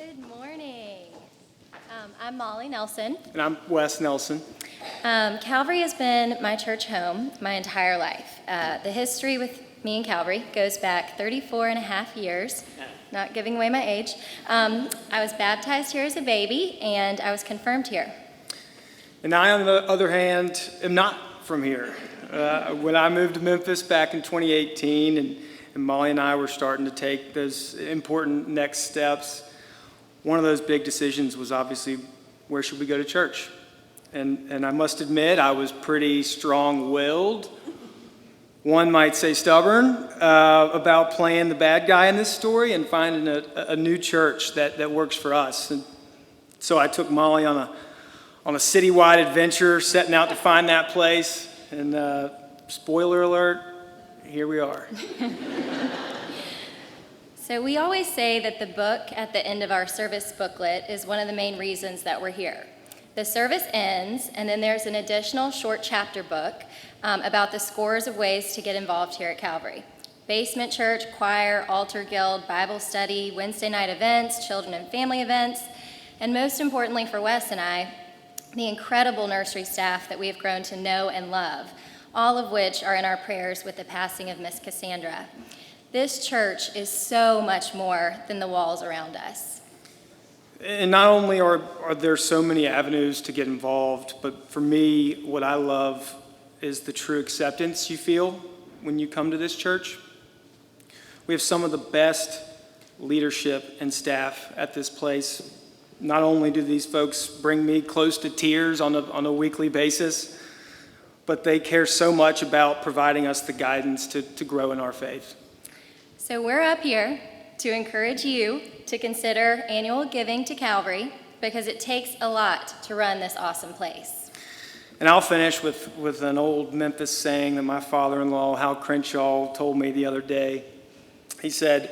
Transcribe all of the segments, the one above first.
Good morning. I'm Molly Nelson. And I'm Wes Nelson. Calvary has been my church home my entire life. The history with me and Calvary goes back 34 and a half years, not giving away my age. I was baptized here as a baby, and I was confirmed here. And I, on the other hand, am not from here. When I moved to Memphis back in 2018, and Molly and I were starting to take those important next steps, one of those big decisions was obviously, where should we go to church? And I must admit, I was pretty strong-willed. One might say stubborn about playing the bad guy in this story and finding a new church that works for us. And so I took Molly on a citywide adventure, setting out to find that place. And spoiler alert, here we are. So we always say that the book at the end of our service booklet is one of the main reasons that we're here. The service ends, and then there's an additional short chapter book about the scores of ways to get involved here at Calvary. Basement church, choir, altar guild, Bible study, Wednesday night events, children and family events, and most importantly for Wes and I, the incredible nursery staff that we have grown to know and love, all of which are in our prayers with the passing of Miss Cassandra. This church is so much more than the walls around us. And not only are there so many avenues to get involved, but for me, what I love is the true acceptance you feel when you come to this church. We have some of the best leadership and staff at this place. Not only do these folks bring me close to tears on a weekly basis, but they care so much about providing us the guidance to grow in our faith. So we're up here to encourage you to consider annual giving to Calvary, because it takes a lot to run this awesome place. And I'll finish with an old Memphis saying that my father-in-law, Hal Crenshaw, told me the other day. He said,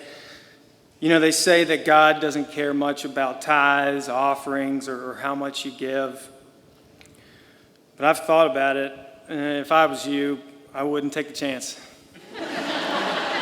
"You know, they say that God doesn't care much about tithes, offerings, or how much you give. But I've thought about it, and if I was you, I wouldn't take the chance."